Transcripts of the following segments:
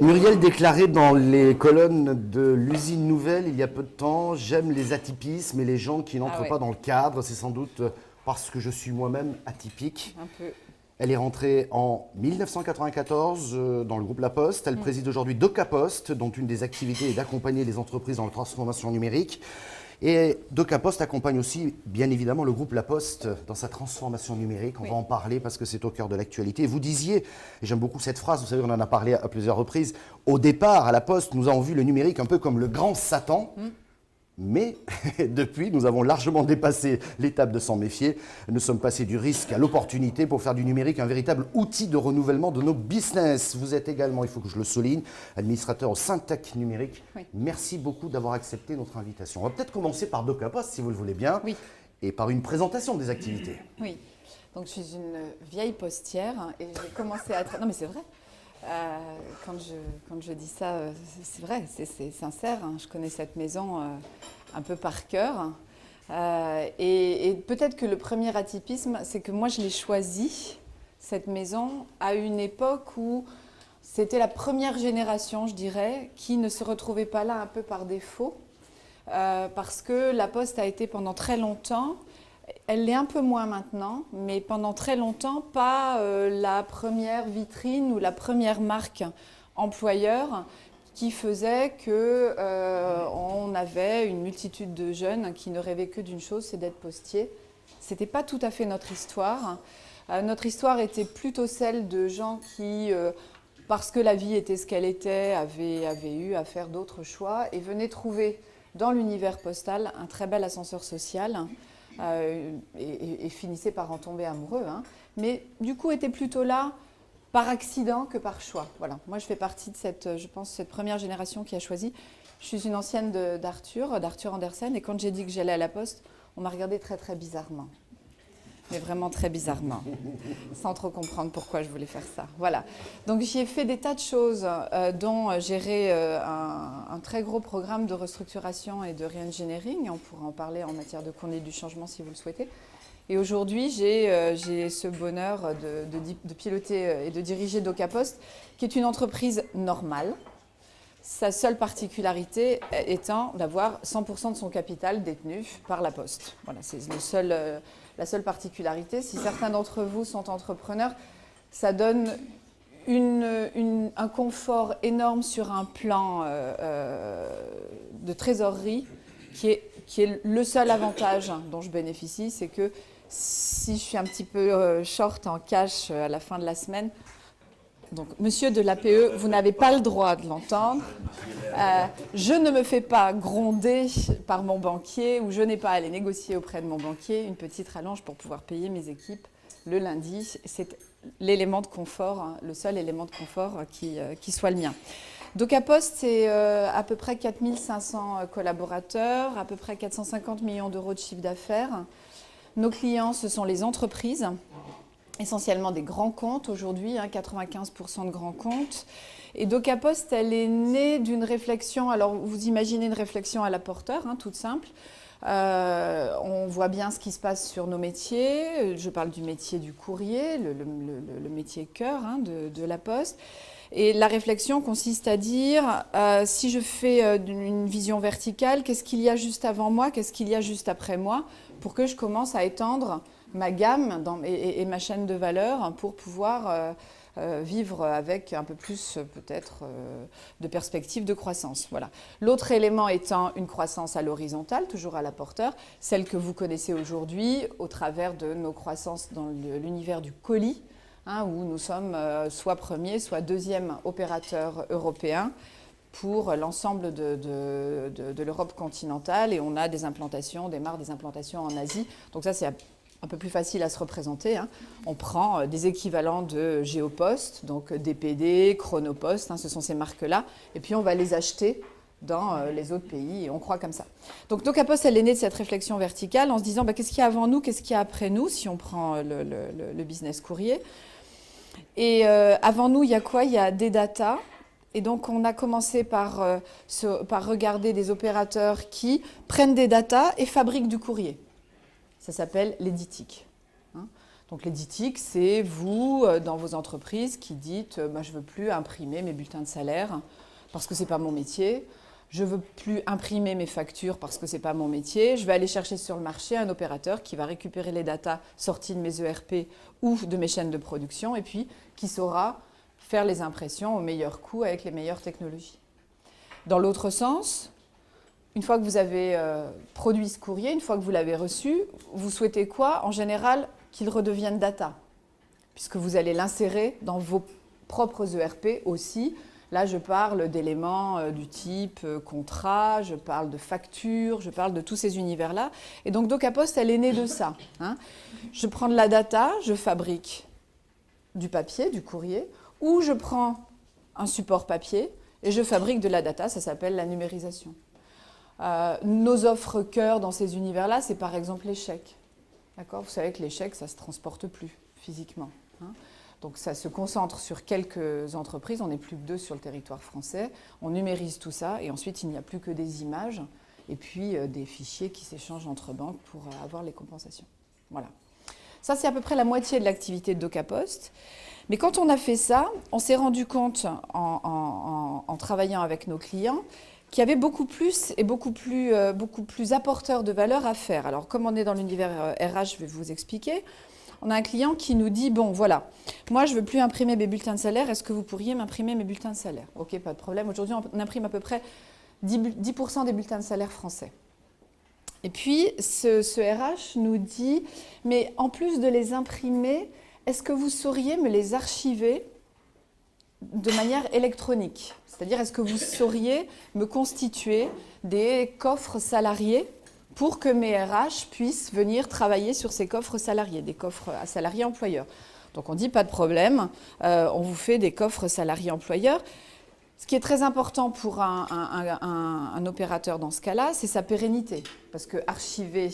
Muriel déclarait dans les colonnes de l'usine Nouvelle il y a peu de temps: j'aime les atypismes et les gens qui n'entrent pas dans le cadre. C'est sans doute parce que je suis moi-même atypique. Un peu. Elle est rentrée en 1994 dans le groupe La Poste. Elle préside aujourd'hui DocaPost, dont une des activités est d'accompagner les entreprises dans la transformation numérique. Et DocaPost accompagne aussi, bien évidemment, le groupe La Poste dans sa transformation numérique. On va en parler parce que c'est au cœur de l'actualité. Vous disiez, et j'aime beaucoup cette phrase, vous savez, on en a parlé à plusieurs reprises, au départ, à La Poste, nous avons vu le numérique un peu comme le grand Satan. Mais depuis, nous avons largement dépassé l'étape de s'en méfier. Nous sommes passés du risque à l'opportunité pour faire du numérique un véritable outil de renouvellement de nos business. Vous êtes également, il faut que je le souligne, administrateur au Syntec Numérique. Oui. Merci beaucoup d'avoir accepté notre invitation. On va peut-être commencer par DocaPost, si vous le voulez bien, Oui. et par une présentation des activités. Oui. Donc, je suis une vieille postière et j'ai commencé à... Non, mais c'est vrai. Quand je dis ça, c'est vrai, c'est sincère. Hein. Je connais cette maison un peu par cœur. Et peut-être que le premier atypisme, c'est que moi, je l'ai choisi, cette maison, à une époque où c'était la première génération, je dirais, qui ne se retrouvait pas là un peu par défaut. Parce que la Poste a été pendant très longtemps... Elle l'est un peu moins maintenant, mais pendant très longtemps, pas la première vitrine ou la première marque employeur qui faisait qu'on avait une multitude de jeunes qui ne rêvaient que d'une chose, c'est d'être postier. Ce n'était pas tout à fait notre histoire. Notre histoire était plutôt celle de gens qui, parce que la vie était ce qu'elle était, avaient eu à faire d'autres choix et venaient trouver dans l'univers postal un très bel ascenseur social. Et finissait par en tomber amoureux, hein. Mais du coup était plutôt là par accident que par choix. Voilà. Moi je fais partie de cette première génération qui a choisi. Je suis une ancienne d'Arthur Andersen, et quand j'ai dit que j'allais à la Poste, on m'a regardé très très bizarrement. Mais vraiment très bizarrement, sans trop comprendre pourquoi je voulais faire ça. Voilà. Donc j'y ai fait des tas de choses, dont gérer un très gros programme de restructuration et de re-engineering. On pourra en parler en matière de conduite du changement si vous le souhaitez. Et aujourd'hui, j'ai ce bonheur de piloter et de diriger DocaPost, qui est une entreprise normale. Sa seule particularité étant d'avoir 100% de son capital détenu par la Poste. Voilà, c'est la seule particularité. Si certains d'entre vous sont entrepreneurs, ça donne un confort énorme sur un plan de trésorerie qui est le seul avantage dont je bénéficie. C'est que si je suis un petit peu short en cash à la fin de la semaine, donc, monsieur de l'APE, vous n'avez pas le droit de l'entendre. Je ne me fais pas gronder par mon banquier ou je n'ai pas à aller négocier auprès de mon banquier une petite rallonge pour pouvoir payer mes équipes le lundi. C'est l'élément de confort, hein, le seul élément de confort qui soit le mien. DocaPost, c'est à peu près 4500 collaborateurs, à peu près 450 millions d'euros de chiffre d'affaires. Nos clients, ce sont les entreprises. Essentiellement des grands comptes aujourd'hui, hein, 95% de grands comptes. Et DocaPost, elle est née d'une réflexion, alors vous imaginez une réflexion à la Porter, hein, toute simple. On voit bien ce qui se passe sur nos métiers. Je parle du métier du courrier, le métier cœur, hein, de la Poste. Et la réflexion consiste à dire, si je fais une vision verticale, qu'est-ce qu'il y a juste avant moi, qu'est-ce qu'il y a juste après moi, pour que je commence à étendre ma gamme et ma chaîne de valeur pour pouvoir vivre avec un peu plus peut-être de perspectives de croissance. Voilà. L'autre élément étant une croissance à l'horizontale, toujours à la Porter, celle que vous connaissez aujourd'hui au travers de nos croissances dans l'univers du colis, hein, où nous sommes soit premier, soit deuxième opérateur européen pour l'ensemble de l'Europe continentale, et on a des implantations, démarre des implantations en Asie. Donc ça, c'est un peu plus facile à se représenter, hein. On prend des équivalents de Géopost, donc DPD, Chronopost, hein, ce sont ces marques-là, et puis on va les acheter dans les autres pays, et on croit comme ça. Donc DocaPost, elle est née de cette réflexion verticale en se disant qu'est-ce qu'il y a avant nous, qu'est-ce qu'il y a après nous, si on prend le business courrier. Et avant nous, il y a quoi? Il y a des data. Et donc, on a commencé par regarder des opérateurs qui prennent des data et fabriquent du courrier. Ça s'appelle l'éditique. Hein. Donc l'éditix, c'est vous, dans vos entreprises, qui dites je ne veux plus imprimer mes bulletins de salaire parce que ce n'est pas mon métier. Je ne veux plus imprimer mes factures parce que ce n'est pas mon métier. Je vais aller chercher sur le marché un opérateur qui va récupérer les datas sorties de mes ERP ou de mes chaînes de production et puis qui saura faire les impressions au meilleur coût avec les meilleures technologies. Dans l'autre sens, une fois que vous avez produit ce courrier, une fois que vous l'avez reçu, vous souhaitez quoi? En général, qu'il redevienne data, puisque vous allez l'insérer dans vos propres ERP aussi. Là, je parle d'éléments du type contrat, je parle de facture, je parle de tous ces univers-là. Et donc, DocaPost, elle est née de ça. Je prends de la data, je fabrique du papier, du courrier, ou je prends un support papier et je fabrique de la data, ça s'appelle la numérisation. Nos offres cœur dans ces univers-là, c'est par exemple les chèques. D'accord ? Vous savez que les chèques, ça ne se transporte plus physiquement. Donc ça se concentre sur quelques entreprises, on n'est plus que 2 sur le territoire français, on numérise tout ça et ensuite il n'y a plus que des images et puis des fichiers qui s'échangent entre banques pour avoir les compensations. Voilà. Ça c'est à peu près la moitié de l'activité de DocaPost. Mais quand on a fait ça, on s'est rendu compte en travaillant avec nos clients qu'il y avait beaucoup plus et beaucoup plus apporteur de valeur à faire. Alors comme on est dans l'univers RH, je vais vous expliquer. On a un client qui nous dit, bon voilà, moi je ne veux plus imprimer mes bulletins de salaire, est-ce que vous pourriez m'imprimer mes bulletins de salaire? Ok, pas de problème. Aujourd'hui, on imprime à peu près 10% des bulletins de salaire français. Et puis, ce RH nous dit, mais en plus de les imprimer, est-ce que vous sauriez me les archiver de manière électronique? C'est-à-dire, est-ce que vous sauriez me constituer des coffres salariés pour que mes RH puissent venir travailler sur ces coffres salariés, des coffres à salariés employeurs. Donc on dit pas de problème, on vous fait des coffres salariés employeurs. Ce qui est très important pour un opérateur dans ce cas-là, c'est sa pérennité. Parce que archiver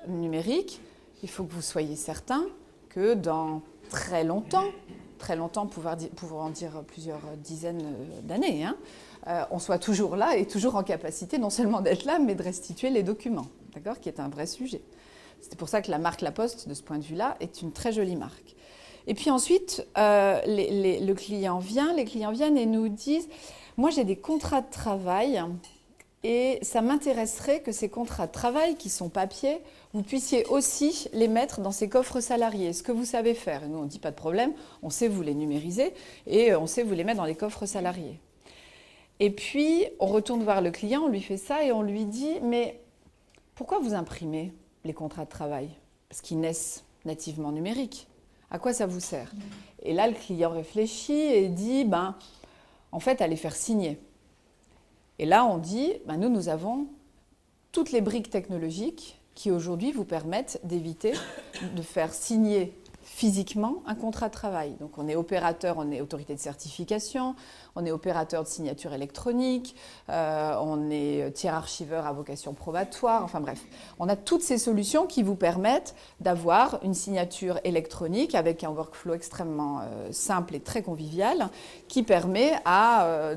numérique, il faut que vous soyez certain que dans très longtemps, pouvant en dire plusieurs dizaines d'années, on soit toujours là et toujours en capacité non seulement d'être là, mais de restituer les documents, d'accord, qui est un vrai sujet. C'est pour ça que la marque La Poste, de ce point de vue-là, est une très jolie marque. Et puis ensuite, les clients viennent et nous disent « Moi, j'ai des contrats de travail et ça m'intéresserait que ces contrats de travail, qui sont papier, vous puissiez aussi les mettre dans ces coffres salariés. Est-ce que vous savez faire ?» Et nous, on dit « Pas de problème, on sait vous les numériser et on sait vous les mettre dans les coffres salariés. » Et puis, on retourne voir le client, on lui fait ça et on lui dit « Mais pourquoi vous imprimez les contrats de travail? Parce qu'ils naissent nativement numériques. À quoi ça vous sert ?» Et là, le client réfléchit et dit en fait, à les faire signer. Et là, on dit nous avons toutes les briques technologiques qui aujourd'hui vous permettent d'éviter de faire signer physiquement un contrat de travail. Donc on est opérateur, on est autorité de certification, on est opérateur de signature électronique, on est tiers archiveur à vocation probatoire, enfin bref. On a toutes ces solutions qui vous permettent d'avoir une signature électronique avec un workflow extrêmement simple et très convivial qui permet à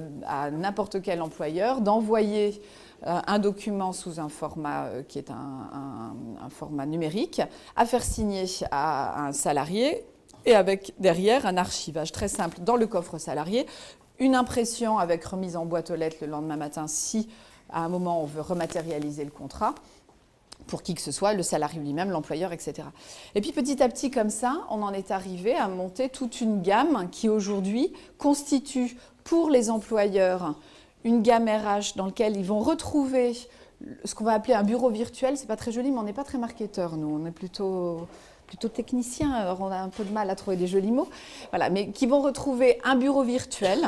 n'importe quel employeur d'envoyer un document sous un format qui est un format numérique, à faire signer à un salarié et avec derrière un archivage très simple dans le coffre salarié, une impression avec remise en boîte aux lettres le lendemain matin si à un moment on veut rematérialiser le contrat pour qui que ce soit, le salarié lui-même, l'employeur, etc. Et puis petit à petit comme ça, on en est arrivé à monter toute une gamme qui aujourd'hui constitue pour les employeurs une gamme RH dans laquelle ils vont retrouver ce qu'on va appeler un bureau virtuel. C'est pas très joli, mais on n'est pas très marketeur, nous. On est plutôt technicien, alors on a un peu de mal à trouver des jolis mots. Voilà, mais qui vont retrouver un bureau virtuel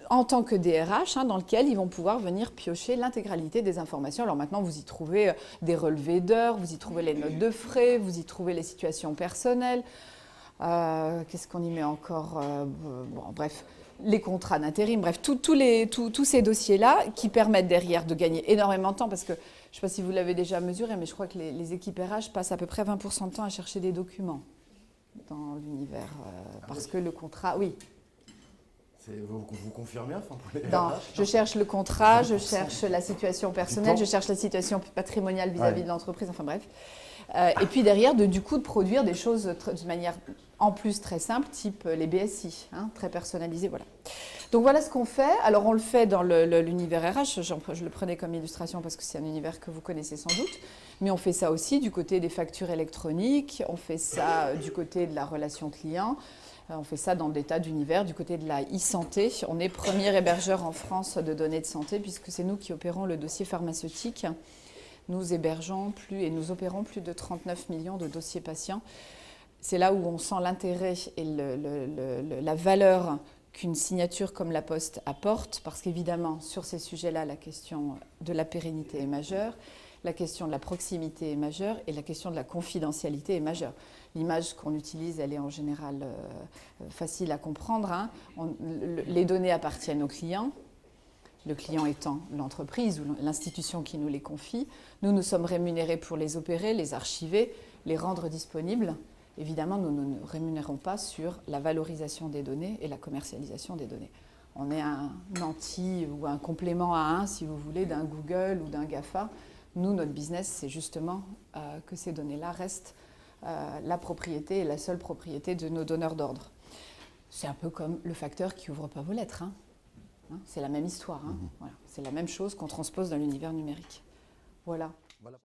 en tant que DRH, dans lequel ils vont pouvoir venir piocher l'intégralité des informations. Alors maintenant, vous y trouvez des relevés d'heures, vous y trouvez les notes de frais, vous y trouvez les situations personnelles. Qu'est-ce qu'on y met encore bref. Les contrats d'intérim, bref, tous ces dossiers-là qui permettent derrière de gagner énormément de temps parce que, je ne sais pas si vous l'avez déjà mesuré, mais je crois que les équipes RH passent à peu près 20% de temps à chercher des documents dans l'univers. Parce que le contrat, oui. Vous confirmez pour les Non, RH, je cherche le contrat, je cherche la situation personnelle, je cherche la situation patrimoniale vis-à-vis de l'entreprise, enfin bref. Et puis derrière, du coup, de produire des choses de manière en plus très simple, type les BSI, hein, très personnalisées, voilà. Donc voilà ce qu'on fait. Alors on le fait dans l'univers RH, je le prenais comme illustration parce que c'est un univers que vous connaissez sans doute, mais on fait ça aussi du côté des factures électroniques, on fait ça du côté de la relation client, on fait ça dans des tas d'univers, du côté de la e-santé. On est premier hébergeur en France de données de santé puisque c'est nous qui opérons le dossier pharmaceutique. Nous hébergeons et nous opérons plus de 39 millions de dossiers patients. C'est là où on sent l'intérêt et la valeur qu'une signature comme la Poste apporte, parce qu'évidemment, sur ces sujets-là, la question de la pérennité est majeure, la question de la proximité est majeure et la question de la confidentialité est majeure. L'image qu'on utilise, elle est en général facile à comprendre, hein. Les données appartiennent aux clients, le client étant l'entreprise ou l'institution qui nous les confie. Nous sommes rémunérés pour les opérer, les archiver, les rendre disponibles. Évidemment, nous ne nous rémunérons pas sur la valorisation des données et la commercialisation des données. On est un anti ou un complément à un, si vous voulez, d'un Google ou d'un GAFA. Nous, notre business, c'est justement que ces données-là restent la propriété et la seule propriété de nos donneurs d'ordre. C'est un peu comme le facteur qui n'ouvre pas vos lettres, hein. C'est la même histoire, hein. Voilà. C'est la même chose qu'on transpose dans l'univers numérique. Voilà.